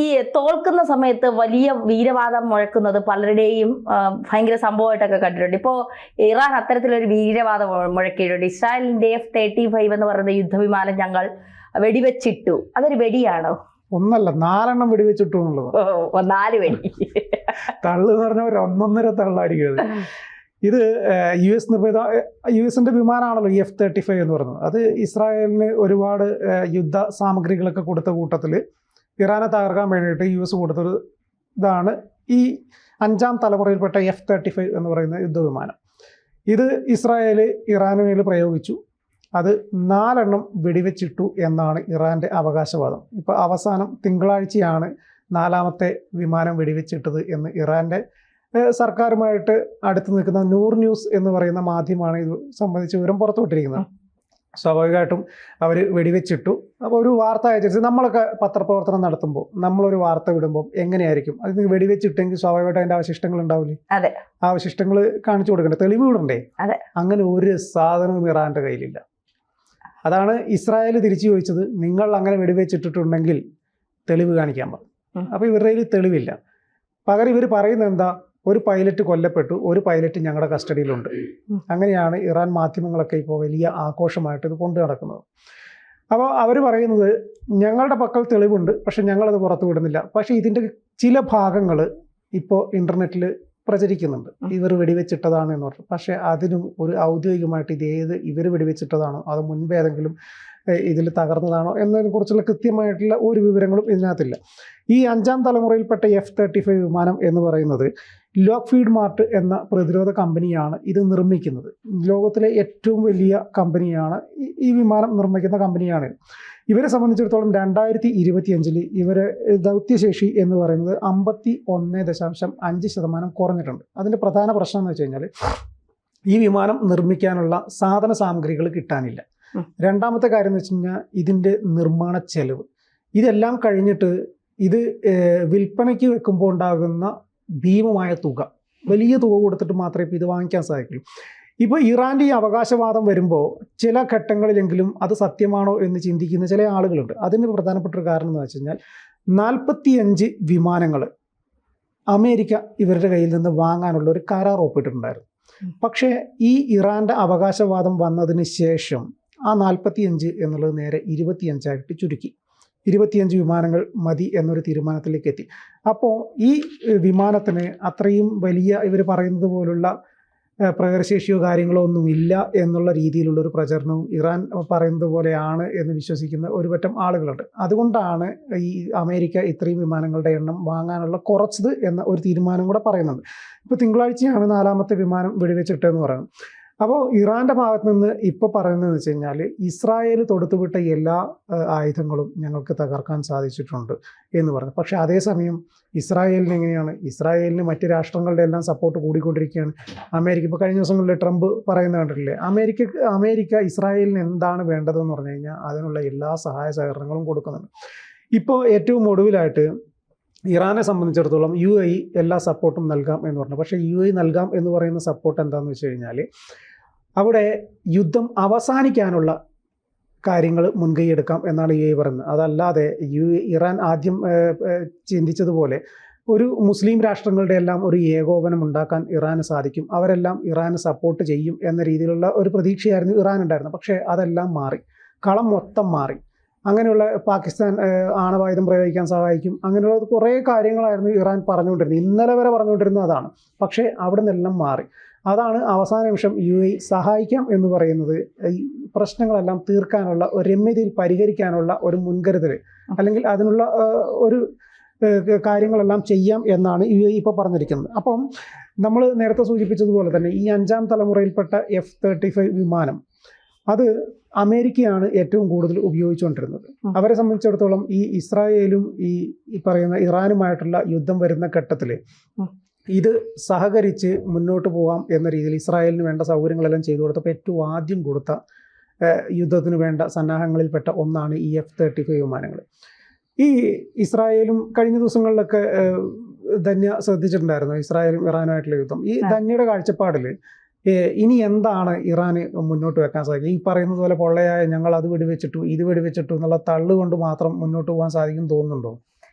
ഈ തോൽക്കുന്ന സമയത്ത് വലിയ വീരവാദം മുഴക്കുന്നത് പലരുടെയും ഭയങ്കര സംഭവമായിട്ടൊക്കെ കണ്ടിട്ടുണ്ട്. ഇപ്പോൾ ഇറാൻ അത്തരത്തിലൊരു വീരവാദം മുഴക്കിയിട്ടുണ്ട്. ഇസ്രായേലിന്റെ F-35 എന്ന് പറയുന്ന യുദ്ധവിമാനം ഞങ്ങൾ വെടിവെച്ചിട്ടു. അതൊരു വെടിയാണോ? ഒന്നല്ല, 4 വെടിവെച്ചിട്ടു എന്നുള്ളത്. 4 വെടി. തള്ളു എന്ന് പറഞ്ഞ ഒരു 1.5 തള്ളായിരിക്കും അത്. ഇത് US വിമാനമാണല്ലോ ഈ F-35 എന്ന് പറയുന്നത്. അത് ഇസ്രായേലിന് ഒരുപാട് യുദ്ധ സാമഗ്രികളൊക്കെ കൊടുത്ത കൂട്ടത്തിൽ ഇറാനെ തകർക്കാൻ വേണ്ടിയിട്ട് US കൊടുത്തൊരു ഇതാണ് ഈ 5ാം തലമുറയിൽപ്പെട്ട F-35 എന്ന് പറയുന്ന യുദ്ധവിമാനം. ഇത് ഇസ്രായേൽ ഇറാന് മേൽ പ്രയോഗിച്ചു. അത് 4 വെടിവെച്ചിട്ടു എന്നാണ് ഇറാൻ്റെ അവകാശവാദം. ഇപ്പോൾ അവസാനം തിങ്കളാഴ്ചയാണ് 4ാമത്തെ വിമാനം വെടിവെച്ചിട്ടത് എന്ന് ഇറാൻ്റെ സർക്കാരുമായിട്ട് അടുത്ത് നിൽക്കുന്ന നൂർ ന്യൂസ് എന്ന് പറയുന്ന മാധ്യമമാണ് ഇത് സംബന്ധിച്ച് വിവരം പുറത്തുവിട്ടിരിക്കുന്നത്. സ്വാഭാവികമായിട്ടും അവർ വെടിവെച്ചിട്ടു. അപ്പോൾ ഒരു വാർത്ത അയച്ചിട്ട് നമ്മളൊക്കെ പത്രപ്രവർത്തനം നടത്തുമ്പോൾ നമ്മളൊരു വാർത്ത വിടുമ്പോൾ എങ്ങനെയായിരിക്കും അത് വെടിവെച്ചിട്ടെങ്കിൽ സ്വാഭാവികമായിട്ട് അതിൻ്റെ അവശിഷ്ടങ്ങൾ ഉണ്ടാവില്ലേ? അതെ, ആ അവശിഷ്ടങ്ങൾ കാണിച്ചു കൊടുക്കണ്ടേ, തെളിവ് വിടണ്ടേ? അങ്ങനെ ഒരു സാധനവും ഇറാൻ്റെ കയ്യിലില്ല. അതാണ് ഇസ്രായേൽ തിരിച്ചു ചോദിച്ചത്, നിങ്ങൾ അങ്ങനെ വെടിവെച്ചിട്ടുണ്ടെങ്കിൽ തെളിവ് കാണിക്കാൻ പറഞ്ഞു. അപ്പോൾ ഇവരുടെ കയ്യിൽ തെളിവില്ല. പകരം ഇവർ പറയുന്നത് എന്താ, ഒരു പൈലറ്റ് കൊല്ലപ്പെട്ടു, ഒരു പൈലറ്റ് ഞങ്ങളുടെ കസ്റ്റഡിയിലുണ്ട്. അങ്ങനെയാണ് ഇറാൻ മാധ്യമങ്ങളൊക്കെ ഇപ്പോൾ വലിയ ആഘോഷമായിട്ട് ഇത് കൊണ്ടു നടക്കുന്നത്. അപ്പോൾ അവർ പറയുന്നത് ഞങ്ങളുടെ പക്കൽ തെളിവുണ്ട്, പക്ഷെ ഞങ്ങളത് പുറത്തു വിടുന്നില്ല. പക്ഷേ ഇതിൻ്റെ ചില ഭാഗങ്ങൾ ഇപ്പോൾ ഇൻ്റർനെറ്റിൽ പ്രചരിക്കുന്നുണ്ട്, ഇവർ വെടിവെച്ചിട്ടതാണ് എന്ന് പറഞ്ഞു. പക്ഷേ അതിനും ഒരു ഔദ്യോഗികമായിട്ട് ഇവർ വെടിവെച്ചിട്ടതാണോ അതോ മുൻപ് ഏതെങ്കിലും ഇതിൽ തകർന്നതാണോ എന്നതിനെക്കുറിച്ചുള്ള കൃത്യമായിട്ടുള്ള ഒരു വിവരങ്ങളും ഇതിനകത്തില്ല. ഈ 5ാം തലമുറയിൽപ്പെട്ട F-35 വിമാനം എന്ന് പറയുന്നത് ലോക്ക്ഫീഡ് മാർട്ടിൻ എന്ന പ്രതിരോധ കമ്പനിയാണ് ഇത് നിർമ്മിക്കുന്നത്. ലോകത്തിലെ ഏറ്റവും വലിയ കമ്പനിയാണ് ഈ വിമാനം നിർമ്മിക്കുന്ന കമ്പനിയാണ്. ഇവരെ സംബന്ധിച്ചിടത്തോളം 2025 ഇവരെ ദൗത്യശേഷി എന്ന് പറയുന്നത് 51.5% കുറഞ്ഞിട്ടുണ്ട്. അതിൻ്റെ പ്രധാന പ്രശ്നം എന്ന് വെച്ച് കഴിഞ്ഞാൽ ഈ വിമാനം നിർമ്മിക്കാനുള്ള സാധന സാമഗ്രികൾ കിട്ടാനില്ല. രണ്ടാമത്തെ കാര്യം എന്ന് വെച്ച് കഴിഞ്ഞാൽ ഇതിൻ്റെ നിർമ്മാണ ചെലവ്. ഇതെല്ലാം കഴിഞ്ഞിട്ട് ഇത് വിൽപ്പനയ്ക്ക് വെക്കുമ്പോൾ ഉണ്ടാകുന്ന ഭീമമായ തുക, വലിയ തുക കൊടുത്തിട്ട് മാത്രമേ ഇപ്പോൾ ഇത് വാങ്ങിക്കാൻ സാധിക്കുള്ളൂ. ഇപ്പോൾ ഇറാൻ്റെ ഈ അവകാശവാദം വരുമ്പോൾ ചില ഘട്ടങ്ങളിലെങ്കിലും അത് സത്യമാണോ എന്ന് ചിന്തിക്കുന്ന ചില ആളുകളുണ്ട്. അതിന് പ്രധാനപ്പെട്ട ഒരു കാരണം എന്ന് വെച്ച് കഴിഞ്ഞാൽ 45 വിമാനങ്ങൾ അമേരിക്ക ഇവരുടെ കയ്യിൽ നിന്ന് വാങ്ങാനുള്ള ഒരു കരാർ ഒപ്പിട്ടിട്ടുണ്ടായിരുന്നു. പക്ഷേ ഈ ഇറാൻ്റെ അവകാശവാദം വന്നതിന് ശേഷം ആ 45 എന്നുള്ളത് നേരെ 25 ചുരുക്കി. 25 വിമാനങ്ങൾ മതി എന്നൊരു തീരുമാനത്തിലേക്ക് എത്തി. അപ്പോൾ ഈ വിമാനത്തിന് അത്രയും വലിയ ഇവർ പറയുന്നത് പോലുള്ള പ്രകടനശേഷിയോ കാര്യങ്ങളോ ഒന്നുമില്ല എന്നുള്ള രീതിയിലുള്ളൊരു പ്രചരണവും ഇറാൻ പറയുന്നത് പോലെയാണ് എന്ന് വിശ്വസിക്കുന്ന ഒരുപറ്റം ആളുകളുണ്ട്. അതുകൊണ്ടാണ് ഈ അമേരിക്ക ഇത്രയും വിമാനങ്ങളുടെ എണ്ണം വാങ്ങാനുള്ള കുറച്ചത് എന്ന ഒരു തീരുമാനം കൂടെ പറയുന്നുണ്ട്. ഇപ്പോൾ തിങ്കളാഴ്ചയാണ് 4ാമത്തെ വിമാനം വെടിവെച്ചിട്ടെന്ന് പറയുന്നത്. അപ്പോൾ ഇറാൻ്റെ ഭാഗത്ത് നിന്ന് ഇപ്പോൾ പറയുന്നതെന്ന് വെച്ച് കഴിഞ്ഞാൽ ഇസ്രായേൽ തൊടുത്തുവിട്ട എല്ലാ ആയുധങ്ങളും ഞങ്ങൾക്ക് തകർക്കാൻ സാധിച്ചിട്ടുണ്ട് എന്ന് പറഞ്ഞു. പക്ഷേ അതേസമയം ഇസ്രായേലിന് എങ്ങനെയാണ്, ഇസ്രായേലിന് മറ്റ് രാഷ്ട്രങ്ങളുടെ എല്ലാം സപ്പോർട്ട് കൂടിക്കൊണ്ടിരിക്കുകയാണ്. അമേരിക്ക ഇപ്പോൾ കഴിഞ്ഞ ദിവസങ്ങളിൽ ട്രംപ് പറയുന്നത് കണ്ടിട്ടില്ലേ, അമേരിക്ക ഇസ്രായേലിന് എന്താണ് വേണ്ടതെന്ന് പറഞ്ഞു കഴിഞ്ഞാൽ അതിനുള്ള എല്ലാ സഹായ സഹകരണങ്ങളും കൊടുക്കുന്നുണ്ട്. ഇപ്പോൾ ഏറ്റവും ഒടുവിലായിട്ട് ഇറാനെ സംബന്ധിച്ചിടത്തോളം UAE എല്ലാ സപ്പോർട്ടും നൽകാം എന്ന് പറഞ്ഞു. പക്ഷേ UAE നൽകാം എന്ന് പറയുന്ന സപ്പോർട്ട് എന്താണെന്ന് വെച്ച് കഴിഞ്ഞാൽ അവിടെ യുദ്ധം അവസാനിക്കാനുള്ള കാര്യങ്ങൾ മുൻകൈയെടുക്കാം എന്നാണ് UAE പറയുന്നത്. അതല്ലാതെ ഇറാൻ ആദ്യം ചിന്തിച്ചതുപോലെ ഒരു മുസ്ലിം രാഷ്ട്രങ്ങളുടെ എല്ലാം ഒരു ഏകോപനം ഉണ്ടാക്കാൻ ഇറാന് സാധിക്കും, അവരെല്ലാം ഇറാന് സപ്പോർട്ട് ചെയ്യും എന്ന രീതിയിലുള്ള ഒരു പ്രതീക്ഷയായിരുന്നു ഇറാൻ ഉണ്ടായിരുന്നത്. പക്ഷേ അതെല്ലാം മാറി, കളം മൊത്തം മാറി. അങ്ങനെയുള്ള പാകിസ്ഥാൻ ആണവായുധം പ്രയോഗിക്കാൻ സഹായിക്കും, അങ്ങനെയുള്ള കുറേ കാര്യങ്ങളായിരുന്നു ഇറാൻ പറഞ്ഞുകൊണ്ടിരുന്നത്. ഇന്നലെ വരെ പറഞ്ഞുകൊണ്ടിരുന്നത് അതാണ്. പക്ഷേ അവിടെ നിന്നെല്ലാം മാറി. അതാണ് അവസാന നിമിഷം UAE സഹായിക്കാം എന്ന് പറയുന്നത്. ഈ പ്രശ്നങ്ങളെല്ലാം തീർക്കാനുള്ള ഒരു രമ്യതയിൽ പരിഹരിക്കാനുള്ള ഒരു മുൻകരുതൽ, അല്ലെങ്കിൽ അതിനുള്ള ഒരു കാര്യങ്ങളെല്ലാം ചെയ്യാം എന്നാണ് UAE ഇപ്പോൾ പറഞ്ഞിരിക്കുന്നത്. അപ്പം നമ്മൾ നേരത്തെ സൂചിപ്പിച്ചതുപോലെ തന്നെ ഈ 5ാം തലമുറയിൽപ്പെട്ട F-35 വിമാനം അത് അമേരിക്കയാണ് ഏറ്റവും കൂടുതൽ ഉപയോഗിച്ചുകൊണ്ടിരുന്നത്. അവരെ സംബന്ധിച്ചിടത്തോളം ഈ ഇസ്രായേലും ഈ പറയുന്ന ഇറാനുമായിട്ടുള്ള യുദ്ധം വരുന്ന ഘട്ടത്തിൽ ഇത് സഹകരിച്ച് മുന്നോട്ട് പോകാം എന്ന രീതിയിൽ ഇസ്രായേലിന് വേണ്ട സൗകര്യങ്ങളെല്ലാം ചെയ്തു കൊടുത്തപ്പോൾ ഏറ്റവും ആദ്യം കൊടുത്ത യുദ്ധത്തിന് വേണ്ട സന്നാഹങ്ങളിൽപ്പെട്ട ഒന്നാണ് ഈ F-35 വിമാനങ്ങൾ. ഈ ഇസ്രായേലും കഴിഞ്ഞ ദിവസങ്ങളിലൊക്കെ ധന്യ ശ്രദ്ധിച്ചിട്ടുണ്ടായിരുന്നു ഇസ്രായേലും ഇറാനുമായിട്ടുള്ള യുദ്ധം. ഈ ധന്യയുടെ കാഴ്ചപ്പാടിൽ ഇനി എന്താണ് ഇറാന് മുന്നോട്ട് വെക്കാൻ സാധിക്കുക? ഈ പറയുന്നത് പോലെ പൊള്ളയായ ഞങ്ങൾ അത് വെടിവെച്ചിട്ടു ഇത് വെടിവെച്ചിട്ടു എന്നുള്ള തള്ളുകൊണ്ട് മാത്രം മുന്നോട്ട് പോകാൻ സാധിക്കും തോന്നുന്നുണ്ടോ?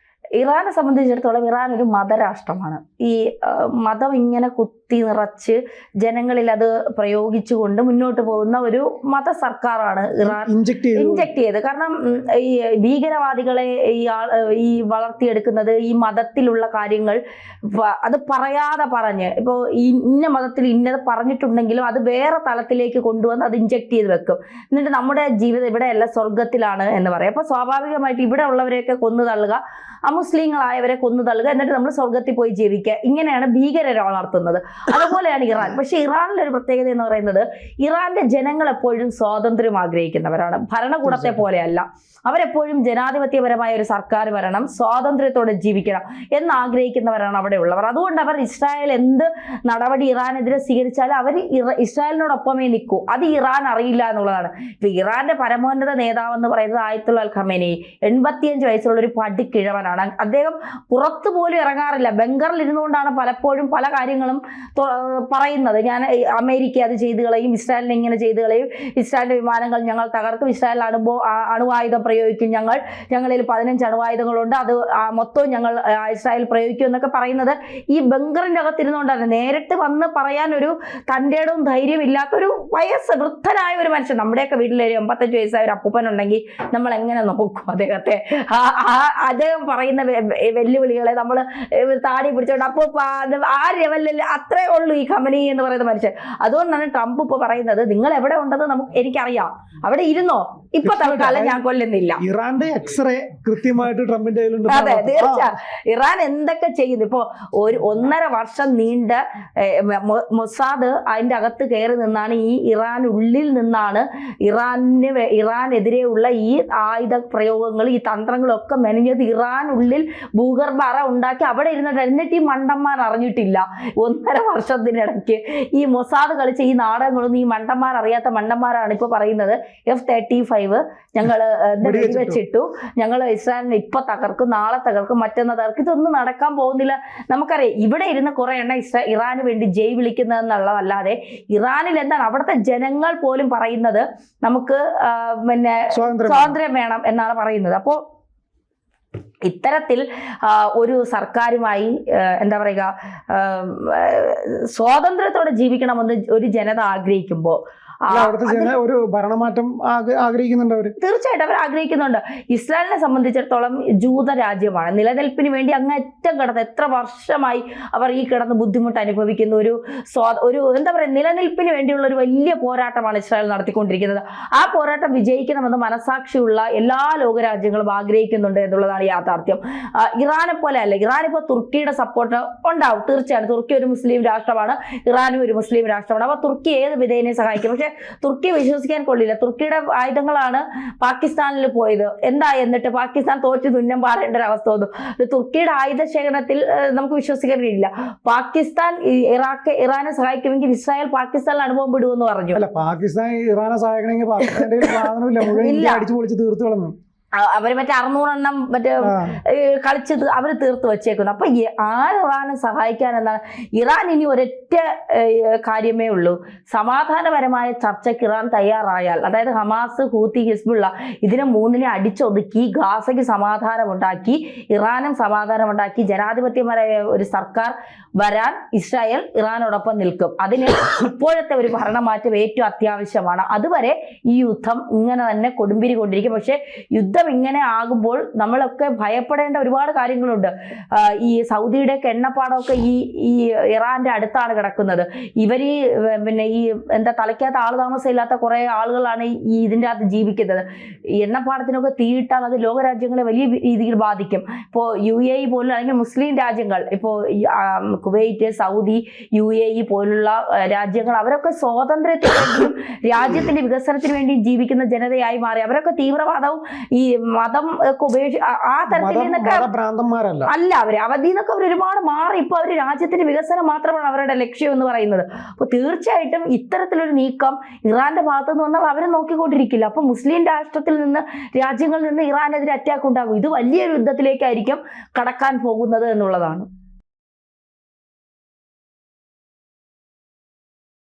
ഇറാനെ സംബന്ധിച്ചിടത്തോളം ഇറാൻ ഒരു മതരാഷ്ട്രമാണ്. ഈ മതം ഇങ്ങനെ കുത്തി നിറച്ച് ജനങ്ങളിൽ അത് പ്രയോഗിച്ചുകൊണ്ട് മുന്നോട്ട് പോകുന്ന ഒരു മത സർക്കാരാണ് ഇറാൻ ഇഞ്ചക്ട് ചെയ്ത്. കാരണം ഈ ഭീകരവാദികളെ ഈ വളർത്തിയെടുക്കുന്നത് ഈ മതത്തിലുള്ള കാര്യങ്ങൾ അത് പറയാതെ പറഞ്ഞ്, ഇപ്പോൾ ഇന്ന മതത്തിൽ ഇന്നത് പറഞ്ഞിട്ടുണ്ടെങ്കിലും അത് വേറെ തലത്തിലേക്ക് കൊണ്ടുവന്ന് അത് ഇഞ്ചക്ട് ചെയ്ത് വെക്കും. എന്നിട്ട് നമ്മുടെ ജീവിതം ഇവിടെയല്ല സ്വർഗത്തിലാണ് എന്ന് പറയും. അപ്പോൾ സ്വാഭാവികമായിട്ട് ഇവിടെ ഉള്ളവരെയൊക്കെ കൊന്നു തള്ളുക, അമുസ്ലിങ്ങളായവരെ കൊന്നു തള്ളുക, എന്നിട്ട് നമ്മൾ സ്വർഗത്തിൽ പോയി ജീവിക്കുക. ഇങ്ങനെയാണ് ഭീകരരെ വളർത്തുന്നത്. അതുപോലെയാണ് ഇറാൻ. പക്ഷേ ഇറാനിലെ ഒരു പ്രത്യേകത എന്ന് പറയുന്നത് ഇറാന്റെ ജനങ്ങൾ എപ്പോഴും സ്വാതന്ത്ര്യം ആഗ്രഹിക്കുന്നവരാണ്. ഭരണകൂടത്തെ പോലെയല്ല. അവരെപ്പോഴും ജനാധിപത്യപരമായ ഒരു സർക്കാർ വരണം, സ്വാതന്ത്ര്യത്തോടെ ജീവിക്കണം എന്നാഗ്രഹിക്കുന്നവരാണ് അവിടെ ഉള്ളവർ. അതുകൊണ്ട് അവർ ഇസ്രായേൽ എന്ത് നടപടി ഇറാനെതിരെ സ്വീകരിച്ചാലും അവർ ഇസ്രായേലിനോടൊപ്പമേ നിൽക്കൂ. അത് ഇറാൻ അറിയില്ല എന്നുള്ളതാണ്. ഇപ്പൊ ഇറാന്റെ പരമോന്നത നേതാവെന്ന് പറയുന്നത് ആയത്തുള്ള അൽ ഖമേനി, 85 വയസ്സുള്ള ഒരു പടിക്കിഴവനാണ്. അദ്ദേഹം പുറത്തു പോലും ഇറങ്ങാറില്ല. ബംഗറിൽ ഇരുന്നുകൊണ്ടാണ് പലപ്പോഴും പല കാര്യങ്ങളും പറയുന്നത്. ഞാൻ അമേരിക്ക അത് ചെയ്തു കളയും, ഇസ്രായേലിനെ ഇങ്ങനെ ചെയ്തു കളയും, ഇസ്രായേലിന്റെ വിമാനങ്ങൾ ഞങ്ങൾ തകർക്കും, ഇസ്രായേൽ അണുവായുധം പ്രയോഗിക്കും, ഞങ്ങളിൽ 15 അണുവായുധങ്ങളുണ്ട്, അത് മൊത്തവും ഞങ്ങൾ ഇസ്രായേൽ പ്രയോഗിക്കും എന്നൊക്കെ പറയുന്നത് ഈ ബംഗറിന്റെ അകത്തിരുന്നുകൊണ്ടാണ്. നേരിട്ട് വന്ന് പറയാൻ ഒരു തൻ്റെടവും ധൈര്യം ഇല്ലാത്തൊരു വൃദ്ധനായ ഒരു മനുഷ്യൻ. നമ്മുടെയൊക്കെ വീട്ടിലൊരു 85 വയസ്സായ ഒരു അപ്പൂപ്പനുണ്ടെങ്കിൽ നമ്മൾ എങ്ങനെ നോക്കും അദ്ദേഹത്തെ? അദ്ദേഹം പറയുന്ന വെല്ലുവിളികളെ നമ്മൾ താടി പിടിച്ചോണ്ട് അപ്പോൾ ആ ലെവലിൽ അത്രേ ഉള്ളൂ ഈ ഖമനി എന്ന് പറയുന്ന മനുഷ്യൻ. അതുകൊണ്ടാണ് ട്രംപ് ഇപ്പോൾ പറയുന്നത് നിങ്ങൾ എവിടെ ഉണ്ടെന്ന് എനിക്കറിയാം, അവിടെ ഇരുന്നോ, ഇപ്പൊ തൽക്കാലം ഞാൻ കൊല്ലുന്നില്ല. ഇറാന്റെ എക്സ്റേ കൃത്യമായിട്ട് ട്രംപിന്റെ കയ്യിലുണ്ട്. അതെ, തീർച്ചയായും. ഇറാൻ എന്തൊക്കെ ചെയ്യുന്നു? ഇപ്പോ ഒരു 1.5 വർഷം നീണ്ട മൊസാദ് അതിന്റെ അകത്ത് കയറി നിന്നാണ് ഈ ഇറാനുള്ളിൽ നിന്നാണ് ഇറാനെതിരെയുള്ള ഈ ആയുധ പ്രയോഗങ്ങൾ, ഈ തന്ത്രങ്ങളൊക്കെ മെനഞ്ഞത് ഇറാനുള്ളിൽ ഭൂഗർഭ അറ ഉണ്ടാക്കി അവിടെ ഇരുന്നിട്ട്. എന്നിട്ട് ഈ മണ്ടന്മാർ അറിഞ്ഞിട്ടില്ല 1.5 വർഷത്തിനിടയ്ക്ക് ഈ മൊസാദ് കളിച്ച ഈ നാടകങ്ങളൊന്നും ഈ മണ്ടന്മാർ അറിയാത്ത മണ്ടന്മാരാണ് ഇപ്പൊ പറയുന്നത് F-35 ഞങ്ങൾ വെടിവെച്ചിട്ടു, ഞങ്ങൾ ഇസ്രായേലിനെ ഇപ്പൊ തകർക്കും, നാളെ തകർക്കും, മറ്റന്നാ തകർക്കും. ഇതൊന്നും നടക്കാൻ പോകുന്നില്ല. നമുക്കറിയാം ഇവിടെ ഇരുന്ന് കുറെ എണ്ണ ഇറാന് വേണ്ടി ജയ് വിളിക്കുന്നതെന്നുള്ളതല്ലാതെ ഇറാനിൽ എന്താണ് അവിടുത്തെ ജനങ്ങൾ പോലും പറയുന്നത് നമുക്ക് പിന്നെ സ്വാതന്ത്ര്യം വേണം എന്നാണ് പറയുന്നത്. അപ്പോൾ ഇത്തരത്തിൽ ഒരു സർക്കാരുമായി എന്താ പറയുക, സ്വാതന്ത്ര്യത്തോടെ ജീവിക്കണമെന്ന് ഒരു ജനത ആഗ്രഹിക്കുമ്പോൾ ഒരു ഭരണമാറ്റം ആഗ്രഹിക്കുന്നുണ്ട് അവർ. തീർച്ചയായിട്ടും അവർ ആഗ്രഹിക്കുന്നുണ്ട്. ഇസ്രായേലിനെ സംബന്ധിച്ചിടത്തോളം ജൂത രാജ്യമാണ്. നിലനിൽപ്പിന് വേണ്ടി അങ്ങേറ്റം കിടന്ന് എത്ര വർഷമായി അവർ ഈ കിടന്ന് ബുദ്ധിമുട്ട് അനുഭവിക്കുന്ന ഒരു എന്താ പറയുക, നിലനിൽപ്പിന് വേണ്ടിയുള്ള ഒരു വലിയ പോരാട്ടമാണ് ഇസ്രായേൽ നടത്തിക്കൊണ്ടിരിക്കുന്നത്. ആ പോരാട്ടം വിജയിക്കണമെന്ന് മനസാക്ഷിയുള്ള എല്ലാ ലോകരാജ്യങ്ങളും ആഗ്രഹിക്കുന്നുണ്ട് എന്നുള്ളതാണ് യാഥാർത്ഥ്യം. ഇറാനെ പോലെ അല്ല. ഇറാൻ ഇപ്പോൾ തുർക്കിയുടെ സപ്പോർട്ട് ഉണ്ടാവും, തീർച്ചയായും. തുർക്കി ഒരു മുസ്ലിം രാഷ്ട്രമാണ്, ഇറാനും ഒരു മുസ്ലിം രാഷ്ട്രമാണ്. അപ്പോൾ തുർക്കി ഏത് വിധേയനെ സഹായിക്കും. പക്ഷെ തുർക്കി വിശ്വസിക്കാൻ കൊള്ളില്ല. തുർക്കിയുടെ ആയുധങ്ങളാണ് പാകിസ്ഥാനിൽ പോയത്. എന്നിട്ട് പാകിസ്ഥാൻ തോറ്റു തുന്നം പാറേണ്ട ഒരു അവസ്ഥ വന്നു. തുർക്കിയുടെ ആയുധ ശേഖരണത്തിൽ നമുക്ക് വിശ്വസിക്കാൻ കഴിയില്ല. പാകിസ്ഥാൻ ഇറാനെ സഹായിക്കുമെങ്കിൽ ഇസ്രായേൽ പാകിസ്ഥാനിൽ അനുഭവം വിടുമെന്ന് പറഞ്ഞു. അല്ല, പാകിസ്ഥാൻ ഇറാനെ സഹായിക്കണമെങ്കിൽ പാകിസ്ഥാന്റെ അടിച്ചു പൊളിച്ച് തീർത്തു കളഞ്ഞു. അവര് മറ്റേ 600 എണ്ണം മറ്റേ കളിച്ചത് അവര് തീർത്ത് വെച്ചേക്കുന്നു. അപ്പൊ ഇറാനെ സഹായിക്കാൻ എന്നാണ്? ഇറാൻ ഇനി ഒരൊറ്റ കാര്യമേ ഉള്ളൂ, സമാധാനപരമായ ചർച്ചയ്ക്ക് ഇറാൻ തയ്യാറായാൽ, അതായത് ഹമാസ്, ഹൂത്തി, ഹിസ്ബുള്ള ഇതിനെ 3നെ അടിച്ചൊതുക്കി ഗാസയ്ക്ക് സമാധാനമുണ്ടാക്കി, ഇറാനും സമാധാനമുണ്ടാക്കി, ജനാധിപത്യപരമായ ഒരു സർക്കാർ വരാൻ ഇസ്രായേൽ ഇറാനോടൊപ്പം നിൽക്കും. അതിന് ഇപ്പോഴത്തെ ഒരു ഭരണമാറ്റം ഏറ്റവും അത്യാവശ്യമാണ്. അതുവരെ ഈ യുദ്ധം ഇങ്ങനെ തന്നെ കൊടുമ്പിരി കൊണ്ടിരിക്കും. പക്ഷെ യുദ്ധം ഇങ്ങനെ ആകുമ്പോൾ നമ്മളൊക്കെ ഭയപ്പെടേണ്ട ഒരുപാട് കാര്യങ്ങളുണ്ട്. ഈ സൗദിയുടെ എണ്ണപ്പാടമൊക്കെ ഈ ഇറാന്റെ അടുത്താണ് കിടക്കുന്നത്. ഇവര് പിന്നെ ഈ എന്താ തലയ്ക്കകത്ത് ആൾ താമസമില്ലാത്ത കുറെ ആളുകളാണ് ഇതിൻ്റെ അകത്ത് ജീവിക്കുന്നത്. ഈ എണ്ണപ്പാടത്തിനൊക്കെ തീയിട്ടാൽ അത് ലോകരാജ്യങ്ങളെ വലിയ രീതിയിൽ ബാധിക്കും. ഇപ്പോൾ UAE പോലുള്ള അല്ലെങ്കിൽ മുസ്ലിം രാജ്യങ്ങൾ, ഇപ്പോൾ കുവൈറ്റ്, സൗദി, UAE പോലുള്ള രാജ്യങ്ങൾ, അവരൊക്കെ സ്വാതന്ത്ര്യത്തിന് വേണ്ടിയും രാജ്യത്തിന്റെ വികസനത്തിന് വേണ്ടിയും ജീവിക്കുന്ന ജനതയായി മാറി. അവരൊക്കെ തീവ്രവാദവും ഈ മതം ഒക്കെ ആ തരത്തിൽ നിന്നൊക്കെ അല്ല. അവര് അവധിയിൽ നിന്നൊക്കെ അവർ ഒരുപാട് മാറി. ഇപ്പൊ അവര് രാജ്യത്തിന്റെ വികസനം മാത്രമാണ് അവരുടെ ലക്ഷ്യം എന്ന് പറയുന്നത്. അപ്പൊ തീർച്ചയായിട്ടും ഇത്തരത്തിലൊരു നീക്കം ഇറാന്റെ ഭാഗത്തു നിന്ന് വന്നാൽ അവരെ നോക്കിക്കൊണ്ടിരിക്കില്ല. അപ്പൊ മുസ്ലിം രാജ്യങ്ങളിൽ നിന്ന് ഇറാനെതിരെ അറ്റാക്ക് ഉണ്ടാകും. ഇത് വലിയൊരു യുദ്ധത്തിലേക്കായിരിക്കും കടക്കാൻ പോകുന്നത് എന്നുള്ളതാണ്.